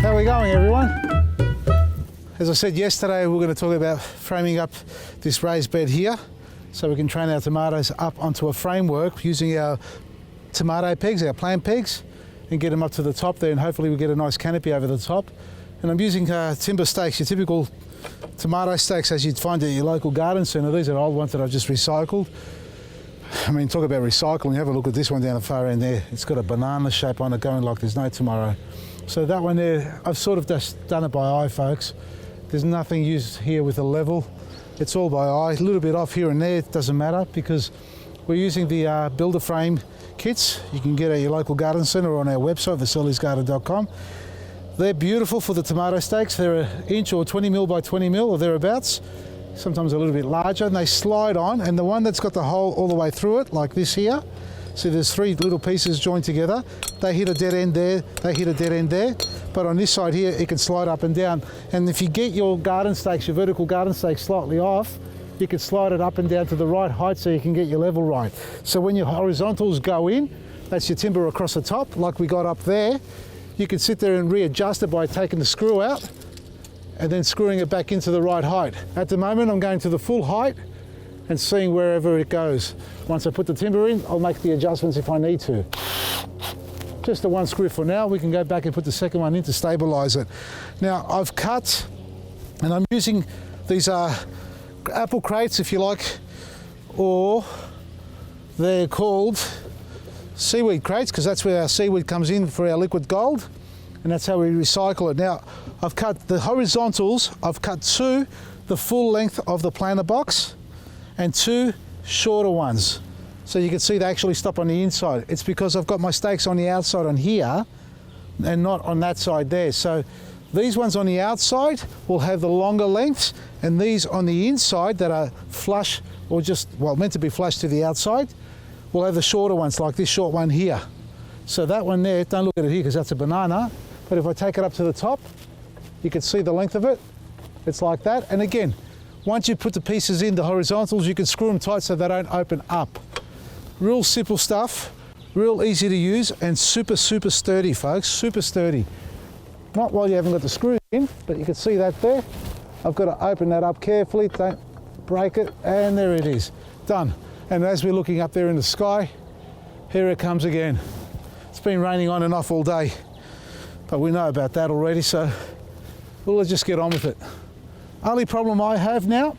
How are we going, everyone? As I said yesterday, we're going to talk about framing up this raised bed here so we can train our tomatoes up onto a framework using our tomato pegs, our plant pegs, and get them up to the top there, and hopefully we'll get a nice canopy over the top. And I'm using timber stakes, your typical tomato stakes as you'd find at your local garden centre. These are old ones that I've just recycled. I mean, talk about recycling, have a look at this one down the far end there. It's got a banana shape on it going like there's no tomorrow. So that one there, I've sort of just done it by eye, folks. There's nothing used here with a level. It's all by eye, a little bit off here and there, it doesn't matter because we're using the builder frame kits. You can get at your local garden centre or on our website, vasili'sgarden.com. They're beautiful for the tomato stakes. They're an inch or 20 mil by 20 mil or thereabouts, sometimes a little bit larger, and they slide on, and the one that's got the hole all the way through it, like this here, see there's three little pieces joined together, they hit a dead end there, they hit a dead end there, but on this side here it can slide up and down. And if you get your garden stakes, your vertical garden stakes slightly off, you can slide it up and down to the right height so you can get your level right. So when your horizontals go in, that's your timber across the top, like we got up there, you can sit there and readjust it by taking the screw out and then screwing it back into the right height. At the moment I'm going to the full height and seeing wherever it goes. Once I put the timber in, I'll make the adjustments if I need to. Just the one screw for now. We can go back and put the second one in to stabilize it. Now I've cut, and I'm using these apple crates if you like, or they're called seaweed crates because that's where our seaweed comes in for our liquid gold, and that's how we recycle it. Now I've cut the horizontals, I've cut two the full length of the planter box and two shorter ones. So you can see they actually stop on the inside. It's because I've got my stakes on the outside on here and not on that side there. So these ones on the outside will have the longer lengths, and these on the inside that are flush or just, well, meant to be flush to the outside, will have the shorter ones like this short one here. So that one there, don't look at it here because that's a banana, but if I take it up to the top, you can see the length of it. It's like that. And again, once you put the pieces in, the horizontals, you can screw them tight so they don't open up. Real simple stuff, real easy to use, and super, super sturdy, folks, super sturdy. Not while you haven't got the screws in, but you can see that there. I've got to open that up carefully, don't break it, and there it is, done. And as we're looking up there in the sky, here it comes again. It's been raining on and off all day, but we know about that already, so we'll just get on with it. Only problem I have now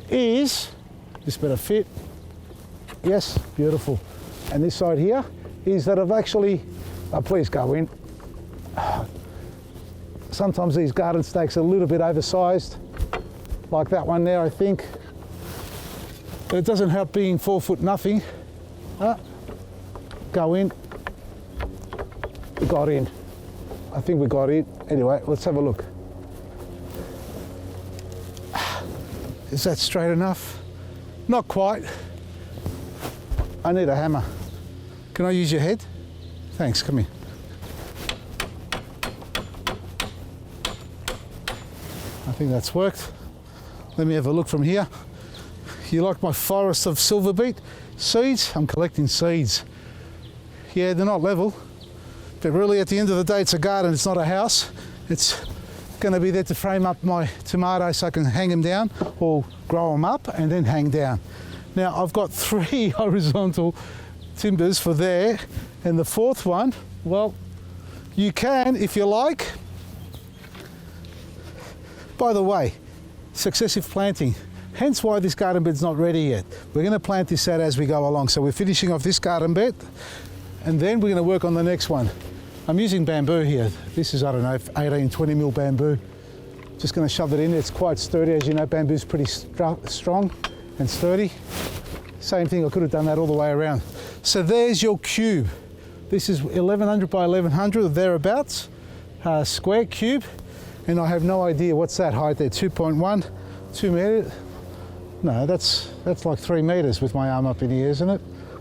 is, this better fit, yes, beautiful. And this side here is that I've actually, please go in. Sometimes these garden stakes are a little bit oversized, like that one there I think. But it doesn't help being 4 foot nothing. Go in, we got in. I think we got in. Anyway, let's have a look. Is that straight enough? Not quite. I need a hammer. Can I use your head? Thanks, come here. I think that's worked. Let me have a look from here. You like my forest of silver beet seeds? I'm collecting seeds. Yeah, they're not level, but really at the end of the day, it's a garden, it's not a house. It's going to be there to frame up my tomatoes so I can hang them down or grow them up and then hang down. Now I've got 3 horizontal timbers for there, and the fourth one, well, you can if you like. By the way, successive planting, hence why this garden bed's not ready yet. We're going to plant this out as we go along. So we're finishing off this garden bed and then we're going to work on the next one. I'm using bamboo here. This is, I don't know, 18, 20 mil bamboo. Just going to shove it in. It's quite sturdy. As you know, bamboo's pretty strong and sturdy. Same thing, I could have done that all the way around. So there's your cube. This is 1100 by 1100 or thereabouts, square cube. And I have no idea what's that height there, 2.1, 2 meters. No, that's like 3 meters with my arm up in the air, isn't it?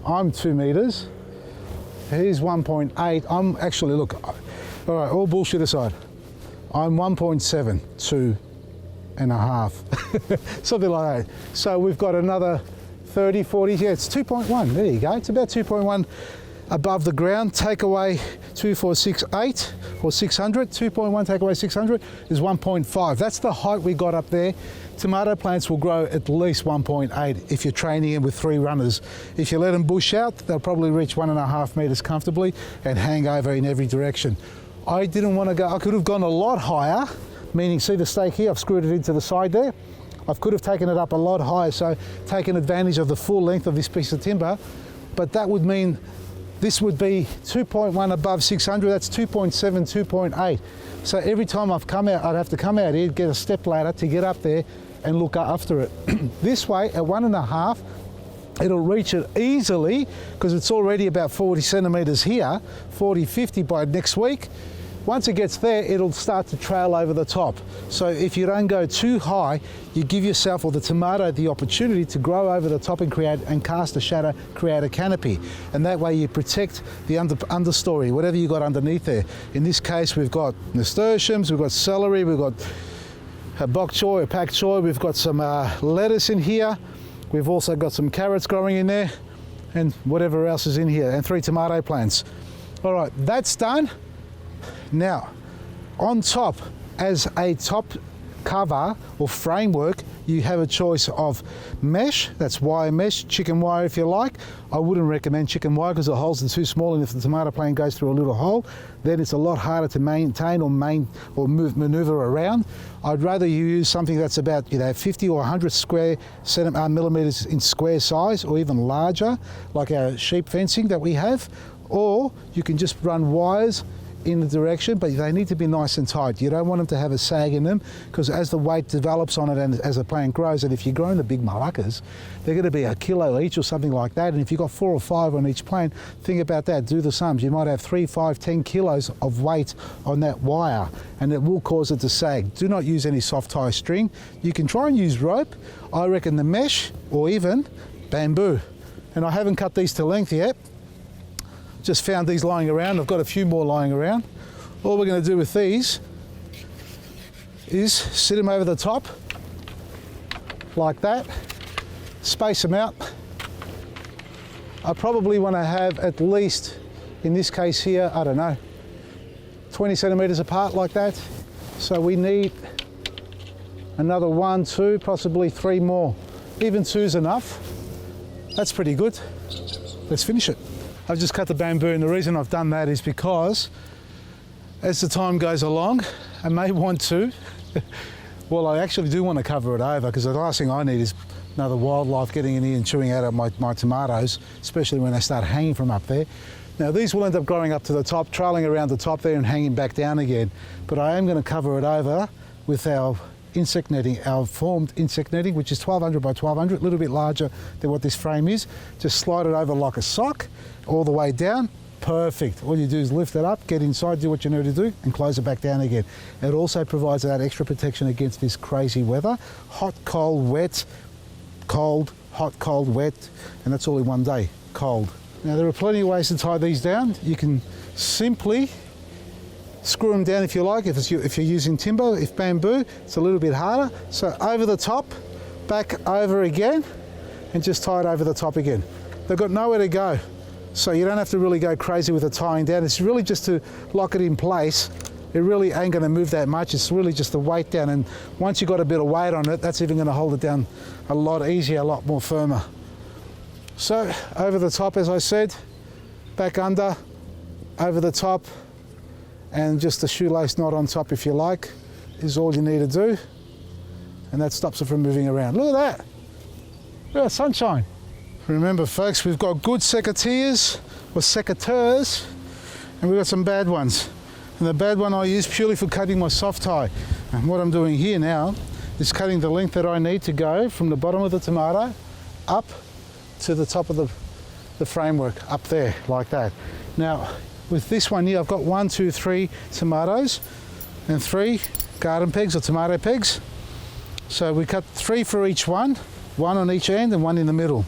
I'm 2 meters. Here's 1.8. I'm actually, look, all right, all bullshit aside, I'm 1.7, 2.5, something like that. So we've got another 30, 40, yeah, it's 2.1, there you go. It's about 2.1 above the ground, take away 2468 or 600, 2.1 take away 600 is 1.5. That's the height we got up there. Tomato plants will grow at least 1.8 if you're training them with 3 runners. If you let them bush out, they'll probably reach 1.5 meters comfortably and hang over in every direction. I didn't want to go, I could have gone a lot higher, meaning see the stake here, I've screwed it into the side there. I could have taken it up a lot higher, so taken advantage of the full length of this piece of timber, but that would mean this would be 2.1 above 600, that's 2.7, 2.8. So every time I've come out, I'd have to come out here, get a step ladder to get up there and look after it. This way, at 1.5, it'll reach it easily because it's already about 40 centimeters here, 40, 50 by next week. Once it gets there, it'll start to trail over the top. So if you don't go too high, you give yourself or the tomato the opportunity to grow over the top and create and cast a shadow, create a canopy. And that way you protect the understory, whatever you got underneath there. In this case, we've got nasturtiums, we've got celery, we've got a bok choy, a pak choy, we've got some lettuce in here. We've also got some carrots growing in there and whatever else is in here, and 3 tomato plants. All right, that's done. Now, on top, as a top cover or framework, you have a choice of mesh, that's wire mesh, chicken wire if you like. I wouldn't recommend chicken wire because the holes are too small, and if the tomato plant goes through a little hole, then it's a lot harder to maintain or maneuver around. I'd rather you use something that's about 50 or 100 square millimeters in square size, or even larger, like our sheep fencing that we have, or you can just run wires in the direction, but they need to be nice and tight. You don't want them to have a sag in them, because as the weight develops on it and as the plant grows, and if you're growing the big malaccas, they're going to be a kilo each or something like that. And if you've got 4 or 5 on each plant, think about that, do the sums. You might have 3, 5, 10 kilos of weight on that wire, and it will cause it to sag. Do not use any soft tie string. You can try and use rope. I reckon the mesh or even bamboo. And I haven't cut these to length yet. Just found these lying around. I've got a few more lying around. All we're going to do with these is sit them over the top like that, space them out. I probably want to have at least, in this case here, I don't know, 20 centimeters apart like that. So we need another 1, 2, possibly 3 more. Even 2's enough. That's pretty good. Let's finish it. I've just cut the bamboo, and the reason I've done that is because as the time goes along, I may want to, well, I actually do want to cover it over, because the last thing I need is another wildlife getting in here and chewing out of my tomatoes, especially when they start hanging from up there. Now these will end up growing up to the top, trailing around the top there and hanging back down again. But I am going to cover it over with our insect netting, our formed insect netting, which is 1200 by 1200, a little bit larger than what this frame is. Just slide it over like a sock, all the way down. Perfect. All you do is lift it up, get inside, do what you need to do, and close it back down again. It also provides that extra protection against this crazy weather. Hot, cold, wet, cold, hot, cold, wet, and that's all in one day, cold. Now there are plenty of ways to tie these down. You can simply screw them down if you like, if you're using timber. If bamboo, it's a little bit harder. So over the top, back over again, and just tie it over the top again. They've got nowhere to go, so you don't have to really go crazy with the tying down. It's really just to lock it in place. It really ain't going to move that much. It's really just the weight down, and once you've got a bit of weight on it, that's even going to hold it down a lot easier, a lot more firmer. So over the top, as I said, back under, over the top, and just a shoelace knot on top if you like, is all you need to do. And that stops it from moving around. Look at that. Look at that sunshine. Remember folks, we've got good secateurs or secateurs, and we've got some bad ones. And the bad one I use purely for cutting my soft tie. And what I'm doing here now is cutting the length that I need to go from the bottom of the tomato up to the top of the framework, up there, like that. Now, with this one here, I've got 1, 2, 3 tomatoes and 3 garden pegs or tomato pegs. So we cut 3 for each one on each end and 1 in the middle.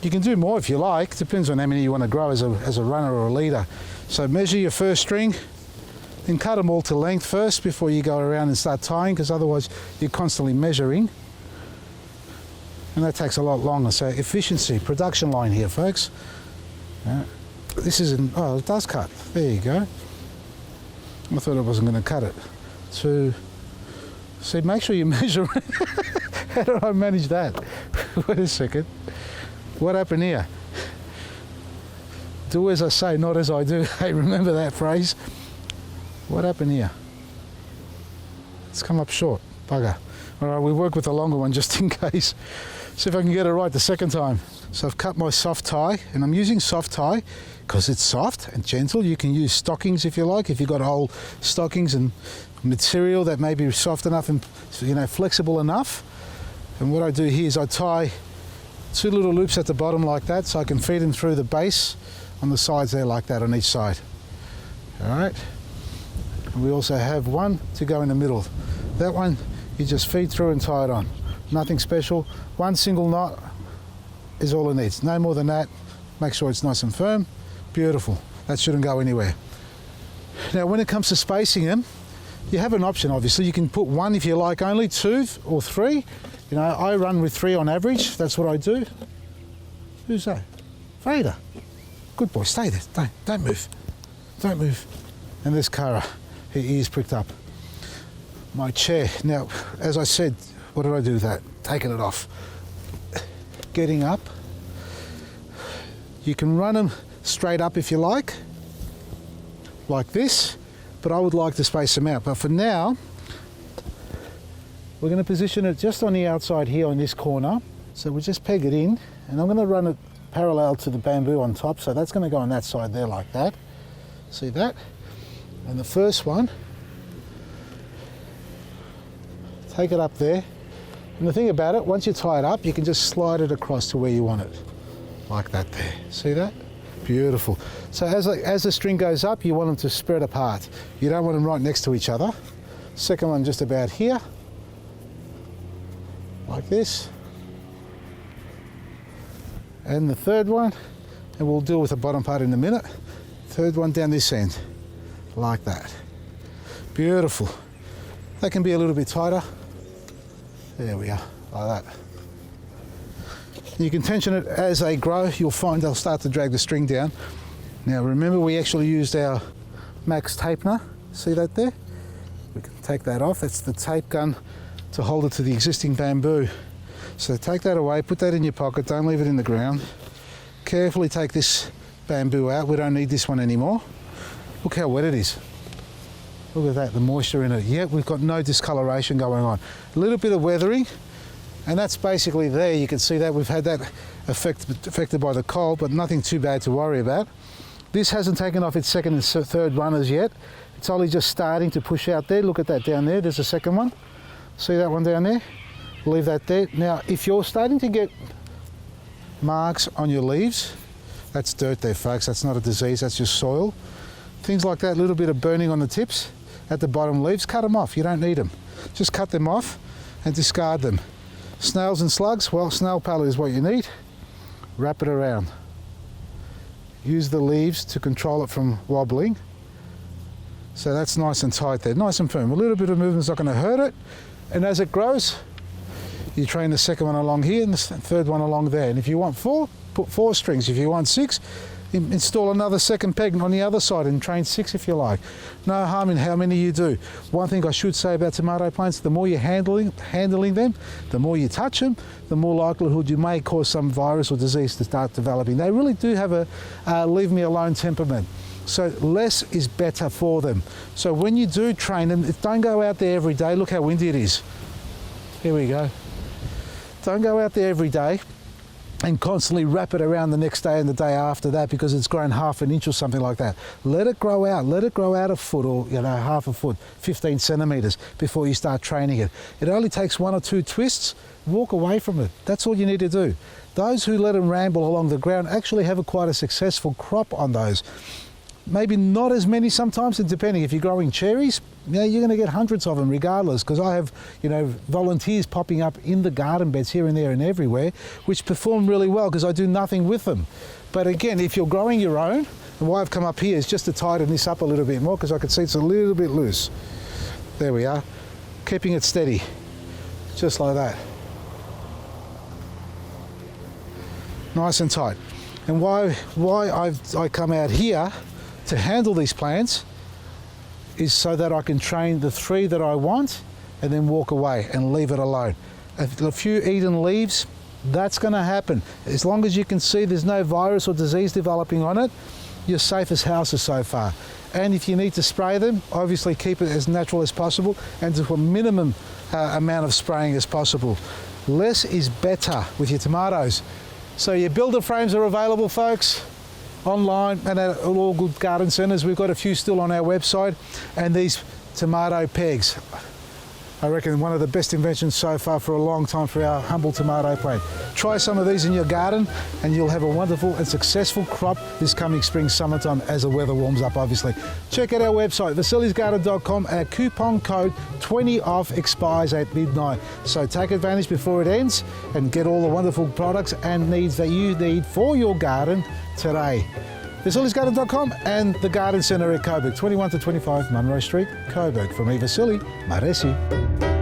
You can do more if you like, depends on how many you want to grow as a runner or a leader. So measure your first string, then cut them all to length first before you go around and start tying, because otherwise you're constantly measuring. And that takes a lot longer. So efficiency, production line here folks. Yeah. This isn't, oh, it does cut. There you go. I thought I wasn't going to cut it. So, see, make sure you measure. How did I manage that? Wait a second. What happened here? Do as I say, not as I do. Hey, remember that phrase? What happened here? It's come up short. Bugger. All right, we work with a longer one just in case. See if I can get it right the second time. So I've cut my soft tie, and I'm using soft tie because it's soft and gentle. You can use stockings if you like, if you've got old stockings and material that may be soft enough and, you know, flexible enough. And what I do here is I tie 2 little loops at the bottom like that, so I can feed them through the base on the sides there like that on each side. All right. And we also have one to go in the middle. That one you just feed through and tie it on. Nothing special. One single knot is all it needs. No more than that. Make sure it's nice and firm. Beautiful. That shouldn't go anywhere. Now when it comes to spacing them, you have an option obviously. You can put 1 if you like only, 2 or 3. You know, I run with 3 on average. That's what I do. Who's that? Vader. Good boy, stay there. Don't move. Don't move. And there's Kara. Her ears pricked up. My chair. Now, as I said, what did I do with that? Taking it off. Getting up. You can run them straight up if you like this, but I would like to space them out. But for now, we're going to position it just on the outside here on this corner. So we just peg it in, and I'm going to run it parallel to the bamboo on top. So that's going to go on that side there like that. See that? And the first one, take it up there. And the thing about it, once you tie it up, you can just slide it across to where you want it. Like that there. See that? Beautiful. So as the string goes up, you want them to spread apart. You don't want them right next to each other. Second one just about here. Like this. And the third one, and we'll deal with the bottom part in a minute. Third one down this end. Like that. Beautiful. That can be a little bit tighter. There we are, like that. You can tension it as they grow. You'll find they'll start to drag the string down. Now remember, we actually used our Max Tapener. See that there? We can take that off. That's the tape gun to hold it to the existing bamboo. So take that away, put that in your pocket, don't leave it in the ground. Carefully take this bamboo out. We don't need this one anymore. Look how wet it is. Look at that, the moisture in it. Yet we've got no discoloration going on. A little bit of weathering, and that's basically there. You can see that we've had that affected by the cold, but nothing too bad to worry about. This hasn't taken off its second and third runners yet. It's only just starting to push out there. Look at that down there, there's a second one. See that one down there? Leave that there. Now, if you're starting to get marks on your leaves, that's dirt there, folks. That's not a disease, that's just soil. Things like that, a little bit of burning on the tips at the bottom leaves, cut them off. You don't need them. Just cut them off and discard them. Snails and slugs, well, snail pallet is what you need. Wrap it around. Use the leaves to control it from wobbling. So that's nice and tight there, nice and firm. A little bit of movement's not going to hurt it. And as it grows, you train the second one along here and the third one along there. And if you want 4, put 4 strings. If you want 6, install another second peg on the other side and train 6 if you like. No harm in how many you do. One thing I should say about tomato plants, the more you're handling them, the more you touch them, the more likelihood you may cause some virus or disease to start developing. They really do have a leave me alone temperament. So less is better for them. So when you do train them, don't go out there every day. Look how windy it is. Here we go. Don't go out there every day and constantly wrap it around the next day and the day after that because it's grown half an inch or something like that. Let it grow out. Let it grow out a foot or half a foot, 15 centimeters before you start training it. It only takes 1 or 2 twists. Walk away from it. That's all you need to do. Those who let them ramble along the ground actually have quite a successful crop on those. Maybe not as many sometimes, and depending if you're growing cherries, you're going to get hundreds of them regardless, because I have volunteers popping up in the garden beds here and there and everywhere which perform really well because I do nothing with them. But again, if you're growing your own, and why I've come up here is just to tighten this up a little bit more because I can see it's a little bit loose. There we are, keeping it steady, just like that. Nice and tight. And why I come out here to handle these plants is so that I can train the 3 that I want and then walk away and leave it alone. A few eaten leaves, that's going to happen. As long as you can see there's no virus or disease developing on it, you're safe as houses so far. And if you need to spray them, obviously keep it as natural as possible and to a minimum amount of spraying as possible. Less is better with your tomatoes. So your builder frames are available, folks, online and at all good garden centres. We've got a few still on our website. And these tomato pegs, I reckon one of the best inventions so far for a long time for our humble tomato plant. Try some of these in your garden and you'll have a wonderful and successful crop this coming spring, summertime as the weather warms up, obviously. Check out our website, vasilisgarden.com. Our coupon code 20OFF expires at midnight. So take advantage before it ends and get all the wonderful products and needs that you need for your garden today. vasilisgarden.com and the Garden Centre at Coburg, 21 to 25 Munro Street, Coburg. From me, Vasili, Maresi.